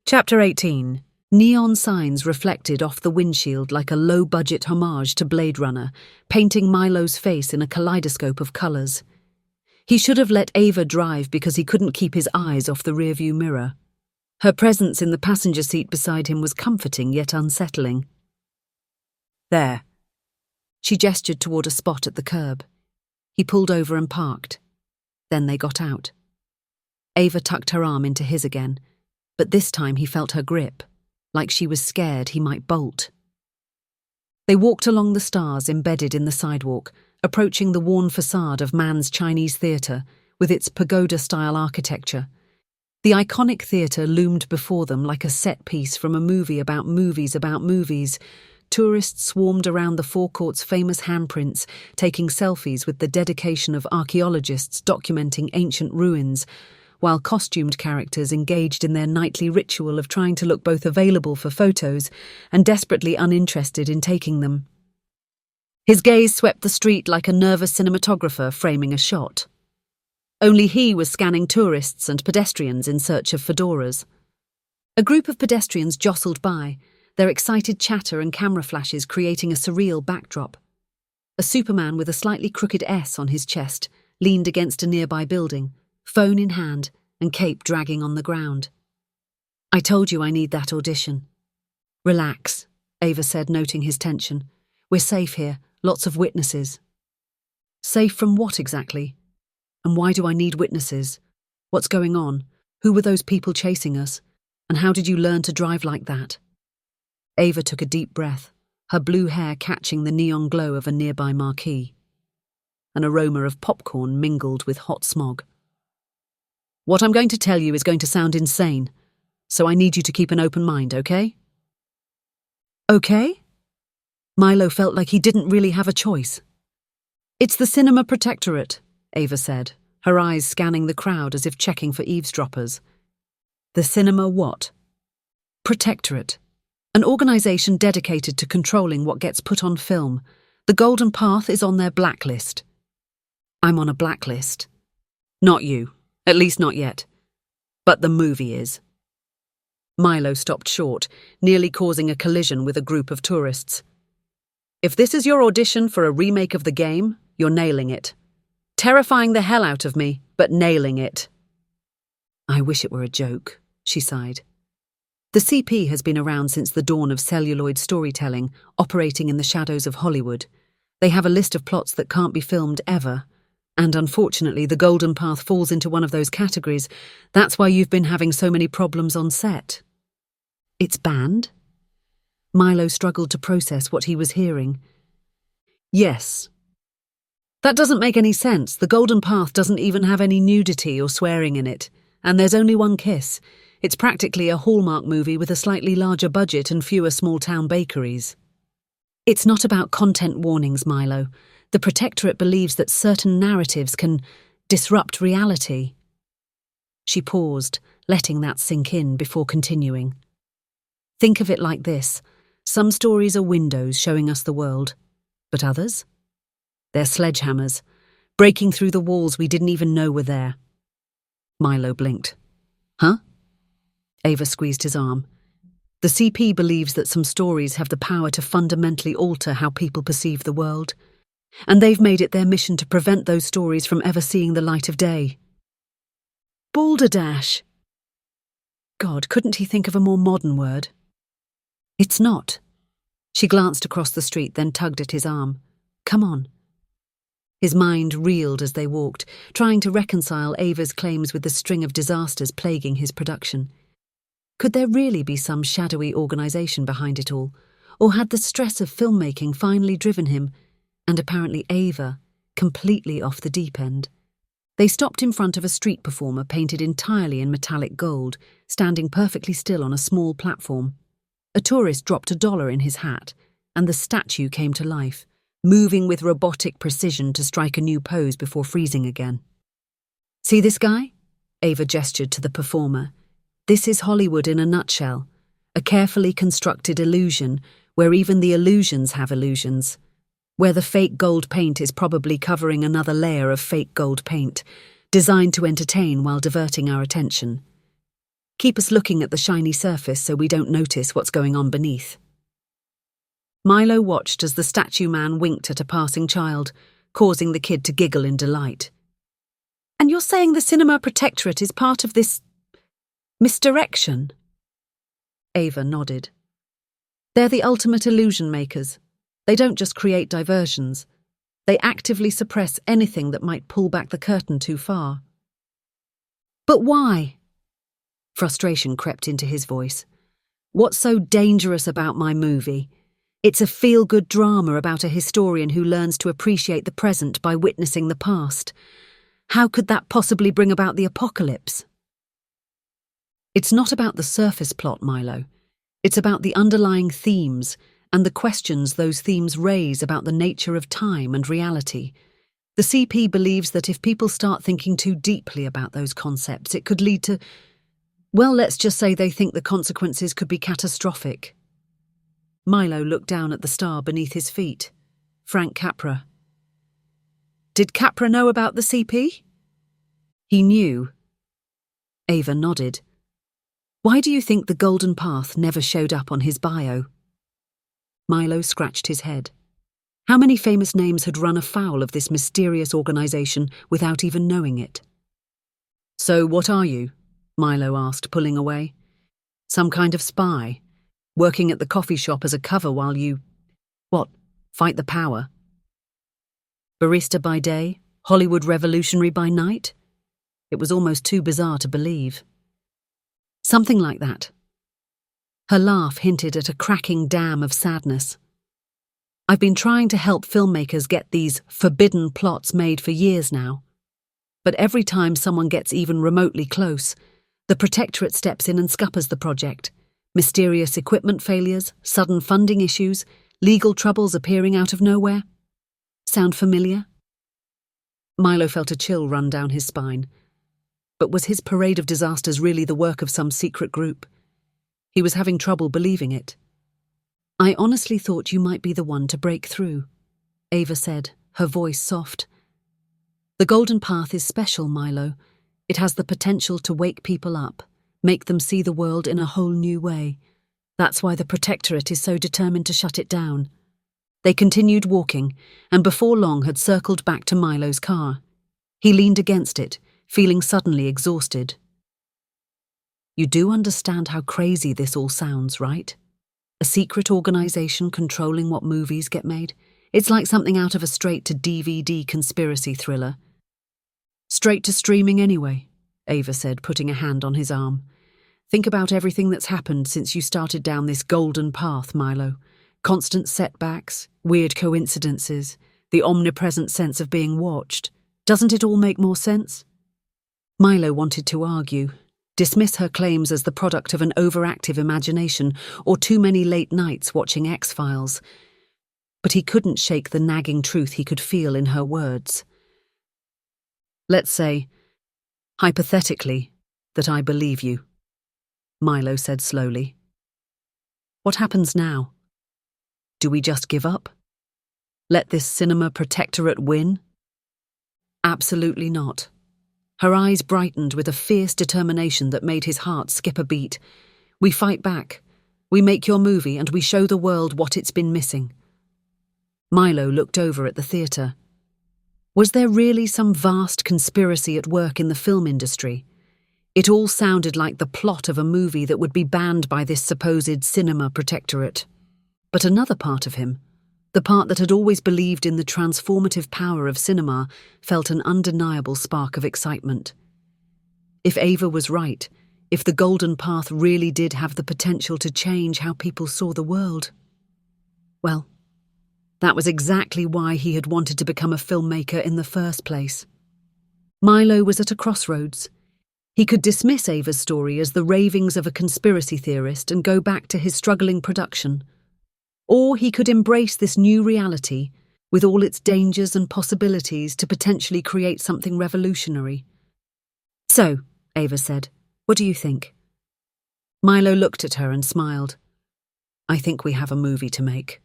Chapter 18. Neon signs reflected off the windshield like a low-budget homage to Blade Runner, painting Milo's face in a kaleidoscope of colours. He should have let Ava drive because he couldn't keep his eyes off the rearview mirror. Her presence in the passenger seat beside him was comforting yet unsettling. There. She gestured toward a spot at the curb. He pulled over and parked. Then they got out. Ava tucked her arm into his again, but this time he felt her grip, like she was scared he might bolt. They walked along the stars embedded in the sidewalk, approaching the worn facade of Mann's Chinese Theatre with its pagoda-style architecture. The iconic theatre loomed before them like a set piece from a movie about movies about movies. Tourists swarmed around the forecourt's famous handprints, taking selfies with the dedication of archaeologists documenting ancient ruins, while costumed characters engaged in their nightly ritual of trying to look both available for photos and desperately uninterested in taking them. His gaze swept the street like a nervous cinematographer framing a shot. Only he was scanning tourists and pedestrians in search of fedoras. A group of pedestrians jostled by, their excited chatter and camera flashes creating a surreal backdrop. A Superman with a slightly crooked S on his chest leaned against a nearby building, phone in hand and cape dragging on the ground. "I told you I need that audition." "Relax," Ava said, noting his tension. "We're safe here, lots of witnesses." "Safe from what exactly? And why do I need witnesses? What's going on? Who were those people chasing us? And how did you learn to drive like that?" Ava took a deep breath, her blue hair catching the neon glow of a nearby marquee. An aroma of popcorn mingled with hot smog. "What I'm going to tell you is going to sound insane, so I need you to keep an open mind, okay?" "Okay?" Milo felt like he didn't really have a choice. "It's the Cinema Protectorate," Ava said, her eyes scanning the crowd as if checking for eavesdroppers. "The Cinema what?" "Protectorate. An organisation dedicated to controlling what gets put on film. The Golden Path is on their blacklist." "I'm on a blacklist." "Not you. At least not yet. But the movie is." Milo stopped short, nearly causing a collision with a group of tourists. "If this is your audition for a remake of the game, you're nailing it. Terrifying the hell out of me, but nailing it." "I wish it were a joke," she sighed. The CP has been around since the dawn of celluloid storytelling, operating in the shadows of Hollywood. They have a list of plots that can't be filmed ever. And unfortunately, the Golden Path falls into one of those categories. That's why you've been having so many problems on set. "It's banned?" Milo struggled to process what he was hearing. "Yes. That doesn't make any sense. The Golden Path doesn't even have any nudity or swearing in it. And there's only one kiss. It's practically a Hallmark movie with a slightly larger budget and fewer small-town bakeries." "It's not about content warnings, Milo. The Protectorate believes that certain narratives can disrupt reality." She paused, letting that sink in before continuing. "Think of it like this. Some stories are windows showing us the world. But others? They're sledgehammers, breaking through the walls we didn't even know were there." Milo blinked. "Huh?" Ava squeezed his arm. "The CP believes that some stories have the power to fundamentally alter how people perceive the world. And they've made it their mission to prevent those stories from ever seeing the light of day." "Balderdash." God, couldn't he think of a more modern word? "It's not." She glanced across the street, then tugged at his arm. "Come on." His mind reeled as they walked, trying to reconcile Ava's claims with the string of disasters plaguing his production. Could there really be some shadowy organisation behind it all? Or had the stress of filmmaking finally driven him, and apparently Ava, completely off the deep end? They stopped in front of a street performer painted entirely in metallic gold, standing perfectly still on a small platform. A tourist dropped $1 in his hat, and the statue came to life, moving with robotic precision to strike a new pose before freezing again. "See this guy?" Ava gestured to the performer. "This is Hollywood in a nutshell. A carefully constructed illusion, where even the illusions have illusions. Where the fake gold paint is probably covering another layer of fake gold paint, designed to entertain while diverting our attention. Keep us looking at the shiny surface so we don't notice what's going on beneath. Milo watched as the statue man winked at a passing child, causing the kid to giggle in delight. And you're saying the cinema protectorate is part of this misdirection? Ava nodded. They're the ultimate illusion makers. They don't just create diversions. They actively suppress anything that might pull back the curtain too far. But why? Frustration crept into his voice. What's so dangerous about my movie? It's a feel-good drama about a historian who learns to appreciate the present by witnessing the past. How could that possibly bring about the apocalypse? It's not about the surface plot, Milo. It's about the underlying themes and the questions those themes raise about the nature of time and reality. The CP believes that if people start thinking too deeply about those concepts, it could lead to, well, let's just say they think the consequences could be catastrophic. Milo looked down at the star beneath his feet. Frank Capra. Did Capra know about the CP? He knew. Ava nodded. Why do you think the Golden Path never showed up on his bio? Milo scratched his head. How many famous names had run afoul of this mysterious organization without even knowing it? So what are you? Milo asked, pulling away. Some kind of spy? Working at the coffee shop as a cover while you, fight the power? Barista by day, Hollywood revolutionary by night? It was almost too bizarre to believe. Something like that. Her laugh hinted at a cracking dam of sadness. I've been trying to help filmmakers get these forbidden plots made for years now. But every time someone gets even remotely close, the Protectorate steps in and scuppers the project. Mysterious equipment failures, sudden funding issues, legal troubles appearing out of nowhere. Sound familiar? Milo felt a chill run down his spine. But was his parade of disasters really the work of some secret group? He was having trouble believing it. I honestly thought you might be the one to break through, Ava said, her voice soft. The Golden Path is special, Milo. It has the potential to wake people up, make them see the world in a whole new way. That's why the Protectorate is so determined to shut it down. They continued walking, and before long had circled back to Milo's car. He leaned against it, feeling suddenly exhausted. You do understand how crazy this all sounds, right? A secret organization controlling what movies get made? It's like something out of a straight-to-DVD conspiracy thriller. Straight to streaming anyway, Ava said, putting a hand on his arm. Think about everything that's happened since you started down this golden path, Milo. Constant setbacks, weird coincidences, the omnipresent sense of being watched. Doesn't it all make more sense? Milo wanted to argue, dismiss her claims as the product of an overactive imagination or too many late nights watching X-Files. But he couldn't shake the nagging truth he could feel in her words. Let's say, hypothetically, that I believe you, Milo said slowly. What happens now? Do we just give up? Let this cinema protectorate win? Absolutely not. Her eyes brightened with a fierce determination that made his heart skip a beat. We fight back. We make your movie and we show the world what it's been missing. Milo looked over at the theatre. Was there really some vast conspiracy at work in the film industry? It all sounded like the plot of a movie that would be banned by this supposed cinema protectorate. But another part of him, the part that had always believed in the transformative power of cinema, felt an undeniable spark of excitement. If Ava was right, if the Golden Path really did have the potential to change how people saw the world, well, that was exactly why he had wanted to become a filmmaker in the first place. Milo was at a crossroads. He could dismiss Ava's story as the ravings of a conspiracy theorist and go back to his struggling production. Or he could embrace this new reality, with all its dangers and possibilities, to potentially create something revolutionary. So, Ava said, what do you think? Milo looked at her and smiled. I think we have a movie to make.